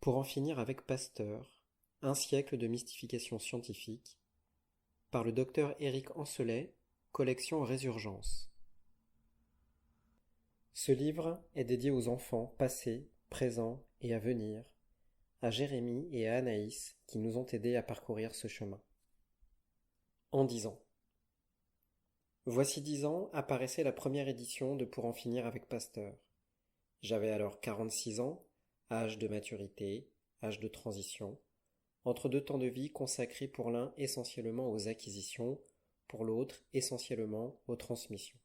Pour en finir avec Pasteur, un siècle de mystification scientifique, par le docteur Éric Ancelet, collection Résurgence. Ce livre est dédié aux enfants passés, présents et à venir, à Jérémie et à Anaïs qui nous ont aidés à parcourir ce chemin. En 10 ans. Voici 10 ans apparaissait la première édition de Pour en finir avec Pasteur. J'avais alors 46 ans, âge de maturité, âge de transition, entre deux temps de vie consacrés pour l'un essentiellement aux acquisitions, pour l'autre essentiellement aux transmissions.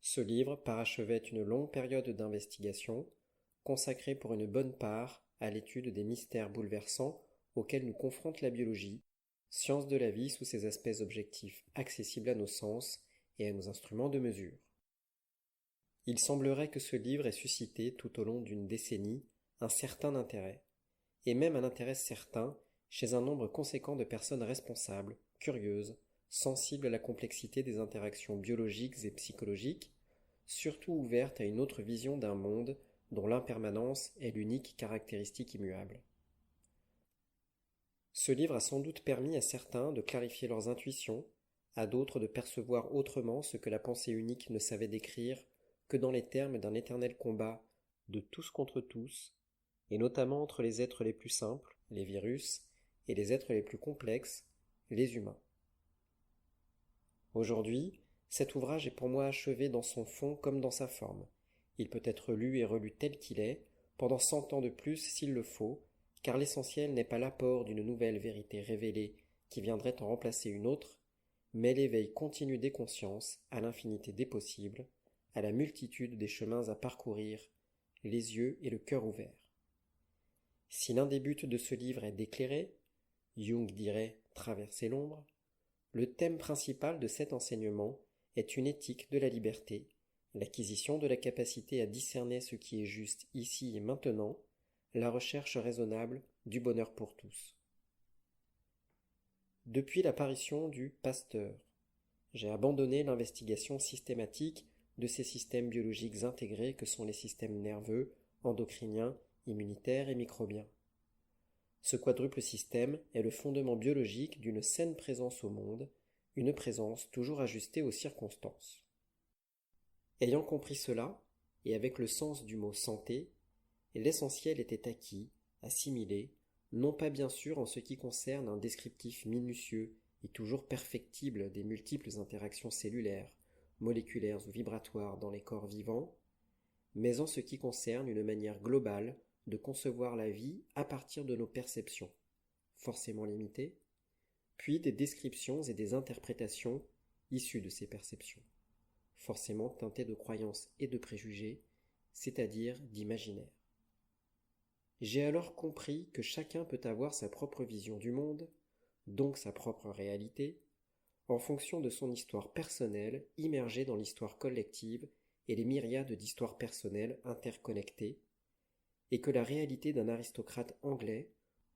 Ce livre parachevait une longue période d'investigation, consacrée pour une bonne part à l'étude des mystères bouleversants auxquels nous confronte la biologie, science de la vie sous ses aspects objectifs accessibles à nos sens et à nos instruments de mesure. Il semblerait que ce livre ait suscité tout au long d'une décennie un certain intérêt, et même un intérêt certain chez un nombre conséquent de personnes responsables, curieuses, sensibles à la complexité des interactions biologiques et psychologiques, surtout ouvertes à une autre vision d'un monde dont l'impermanence est l'unique caractéristique immuable. Ce livre a sans doute permis à certains de clarifier leurs intuitions, à d'autres de percevoir autrement ce que la pensée unique ne savait décrire que dans les termes d'un éternel combat de tous contre tous, et notamment entre les êtres les plus simples, les virus, et les êtres les plus complexes, les humains. Aujourd'hui, cet ouvrage est pour moi achevé dans son fond comme dans sa forme. Il peut être lu et relu tel qu'il est, pendant 100 ans de plus s'il le faut, car l'essentiel n'est pas l'apport d'une nouvelle vérité révélée qui viendrait en remplacer une autre, mais l'éveil continu des consciences à l'infinité des possibles, à la multitude des chemins à parcourir, les yeux et le cœur ouverts. Si l'un des buts de ce livre est d'éclairer, Jung dirait traverser l'ombre, le thème principal de cet enseignement est une éthique de la liberté, l'acquisition de la capacité à discerner ce qui est juste ici et maintenant, la recherche raisonnable du bonheur pour tous. Depuis l'apparition du Pasteur, j'ai abandonné l'investigation systématique de ces systèmes biologiques intégrés que sont les systèmes nerveux, endocriniens, immunitaires et microbiens. Ce quadruple système est le fondement biologique d'une saine présence au monde, une présence toujours ajustée aux circonstances. Ayant compris cela, et avec le sens du mot santé, l'essentiel était acquis, assimilé, non pas bien sûr en ce qui concerne un descriptif minutieux et toujours perfectible des multiples interactions cellulaires, moléculaires ou vibratoires dans les corps vivants, mais en ce qui concerne une manière globale de concevoir la vie à partir de nos perceptions, forcément limitées, puis des descriptions et des interprétations issues de ces perceptions, forcément teintées de croyances et de préjugés, c'est-à-dire d'imaginaire. J'ai alors compris que chacun peut avoir sa propre vision du monde, donc sa propre réalité, en fonction de son histoire personnelle immergée dans l'histoire collective et les myriades d'histoires personnelles interconnectées, et que la réalité d'un aristocrate anglais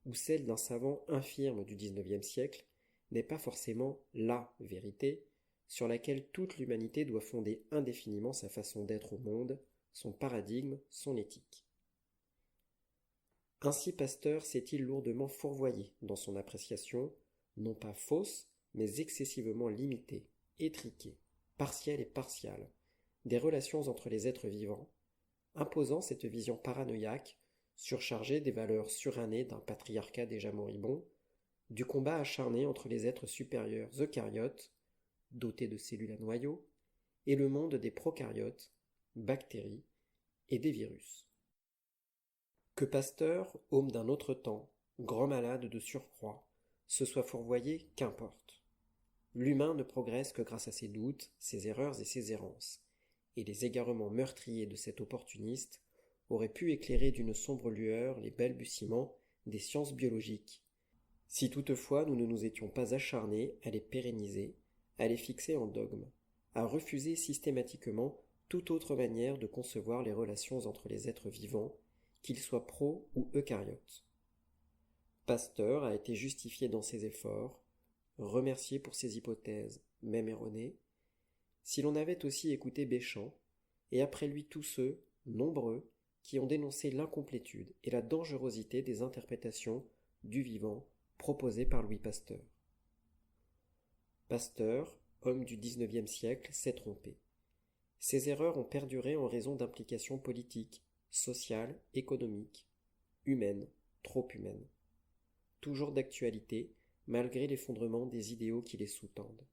ou celle d'un savant infirme du XIXe siècle n'est pas forcément la vérité sur laquelle toute l'humanité doit fonder indéfiniment sa façon d'être au monde, son paradigme, son éthique. Ainsi Pasteur s'est-il lourdement fourvoyé dans son appréciation, non pas fausse, mais excessivement limitée, étriquée, partielle et partiale, des relations entre les êtres vivants, imposant cette vision paranoïaque, surchargée des valeurs surannées d'un patriarcat déjà moribond, du combat acharné entre les êtres supérieurs eucaryotes, dotés de cellules à noyau, et le monde des prokaryotes, bactéries, et des virus. Que Pasteur, homme d'un autre temps, grand malade de surcroît, se soit fourvoyé, qu'importe. L'humain ne progresse que grâce à ses doutes, ses erreurs et ses errances, et les égarements meurtriers de cet opportuniste auraient pu éclairer d'une sombre lueur les balbutiements des sciences biologiques, si toutefois nous ne nous étions pas acharnés à les pérenniser, à les fixer en dogme, à refuser systématiquement toute autre manière de concevoir les relations entre les êtres vivants, qu'ils soient pro ou eucaryotes. Pasteur a été justifié dans ses efforts, remercié pour ses hypothèses, même erronées, si l'on avait aussi écouté Béchamp, et après lui tous ceux, nombreux, qui ont dénoncé l'incomplétude et la dangerosité des interprétations du vivant proposées par Louis Pasteur. Pasteur, homme du XIXe siècle, s'est trompé. Ces erreurs ont perduré en raison d'implications politiques, sociales, économiques, humaines, trop humaines. Toujours d'actualité, malgré l'effondrement des idéaux qui les sous-tendent.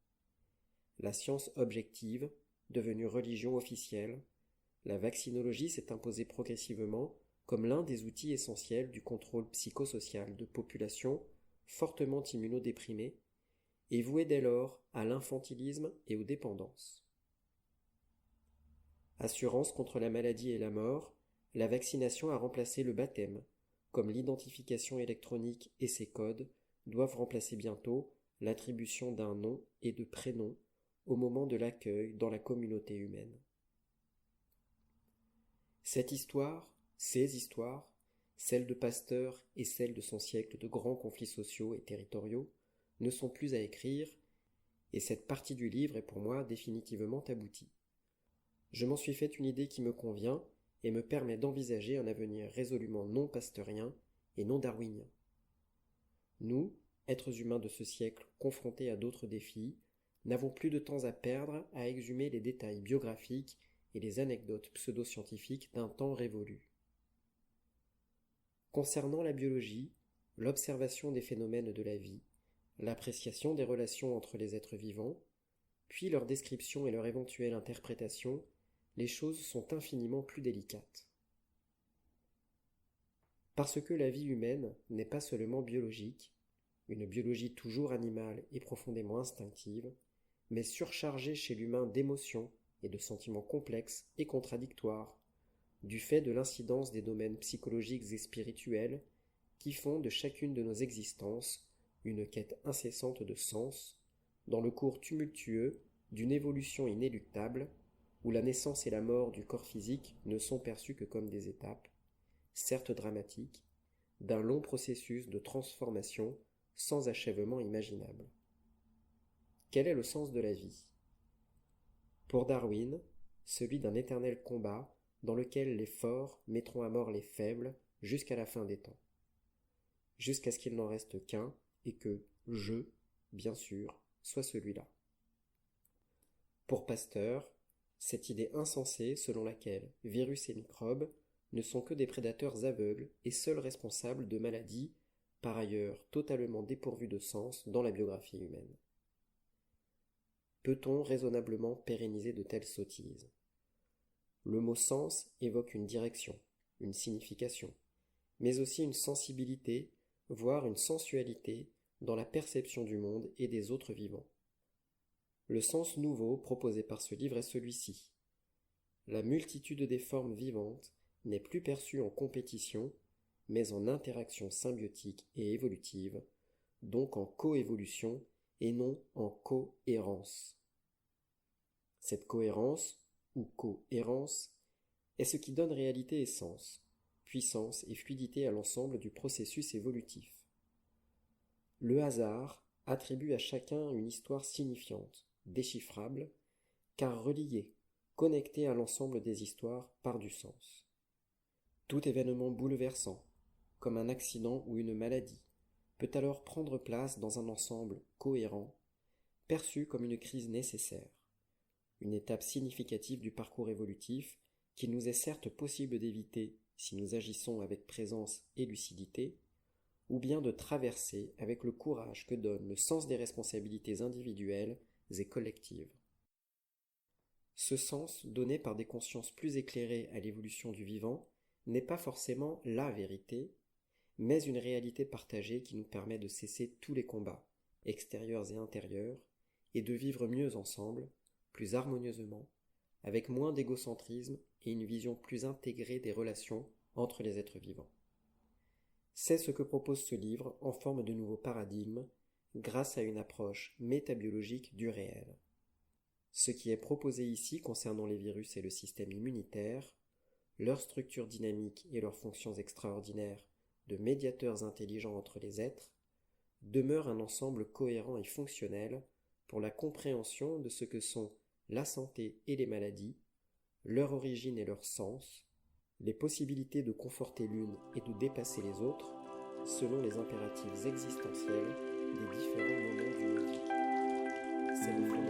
La science objective, devenue religion officielle, la vaccinologie s'est imposée progressivement comme l'un des outils essentiels du contrôle psychosocial de populations fortement immunodéprimées et vouées dès lors à l'infantilisme et aux dépendances. Assurance contre la maladie et la mort, la vaccination a remplacé le baptême, comme l'identification électronique et ses codes doivent remplacer bientôt l'attribution d'un nom et de prénoms au moment de l'accueil dans la communauté humaine. Cette histoire, ces histoires, celles de Pasteur et celles de son siècle de grands conflits sociaux et territoriaux, ne sont plus à écrire, et cette partie du livre est pour moi définitivement aboutie. Je m'en suis fait une idée qui me convient et me permet d'envisager un avenir résolument non pasteurien et non darwinien. Nous, êtres humains de ce siècle confrontés à d'autres défis, n'avons plus de temps à perdre à exhumer les détails biographiques et les anecdotes pseudo-scientifiques d'un temps révolu. Concernant la biologie, l'observation des phénomènes de la vie, l'appréciation des relations entre les êtres vivants, puis leur description et leur éventuelle interprétation, les choses sont infiniment plus délicates. Parce que la vie humaine n'est pas seulement biologique, une biologie toujours animale et profondément instinctive, mais surchargée chez l'humain d'émotions et de sentiments complexes et contradictoires, du fait de l'incidence des domaines psychologiques et spirituels qui font de chacune de nos existences une quête incessante de sens, dans le cours tumultueux d'une évolution inéluctable, où la naissance et la mort du corps physique ne sont perçues que comme des étapes, certes dramatiques, d'un long processus de transformation sans achèvement imaginable. Quel est le sens de la vie ? Pour Darwin, celui d'un éternel combat dans lequel les forts mettront à mort les faibles jusqu'à la fin des temps, jusqu'à ce qu'il n'en reste qu'un et que « je », bien sûr, soit celui-là. Pour Pasteur, cette idée insensée selon laquelle virus et microbes ne sont que des prédateurs aveugles et seuls responsables de maladies, par ailleurs totalement dépourvues de sens dans la biographie humaine. Peut-on raisonnablement pérenniser de telles sottises ? Le mot sens évoque une direction, une signification, mais aussi une sensibilité, voire une sensualité dans la perception du monde et des autres vivants. Le sens nouveau proposé par ce livre est celui-ci. La multitude des formes vivantes n'est plus perçue en compétition, mais en interaction symbiotique et évolutive, donc en coévolution et non en cohérence. Cette cohérence, ou cohérence, est ce qui donne réalité et sens, puissance et fluidité à l'ensemble du processus évolutif. Le hasard attribue à chacun une histoire signifiante, déchiffrable, car reliée, connectée à l'ensemble des histoires par du sens. Tout événement bouleversant, comme un accident ou une maladie, peut alors prendre place dans un ensemble cohérent, perçu comme une crise nécessaire, une étape significative du parcours évolutif qu'il nous est certes possible d'éviter si nous agissons avec présence et lucidité, ou bien de traverser avec le courage que donne le sens des responsabilités individuelles et collectives. Ce sens donné par des consciences plus éclairées à l'évolution du vivant n'est pas forcément la vérité, mais une réalité partagée qui nous permet de cesser tous les combats, extérieurs et intérieurs, et de vivre mieux ensemble, plus harmonieusement, avec moins d'égocentrisme et une vision plus intégrée des relations entre les êtres vivants. C'est ce que propose ce livre en forme de nouveau paradigme, grâce à une approche métabiologique du réel. Ce qui est proposé ici concernant les virus et le système immunitaire, leur structure dynamique et leurs fonctions extraordinaires de médiateurs intelligents entre les êtres, demeure un ensemble cohérent et fonctionnel pour la compréhension de ce que sont la santé et les maladies, leur origine et leur sens, les possibilités de conforter l'une et de dépasser les autres, selon les impératifs existentiels des différents moments d'une vie. C'est le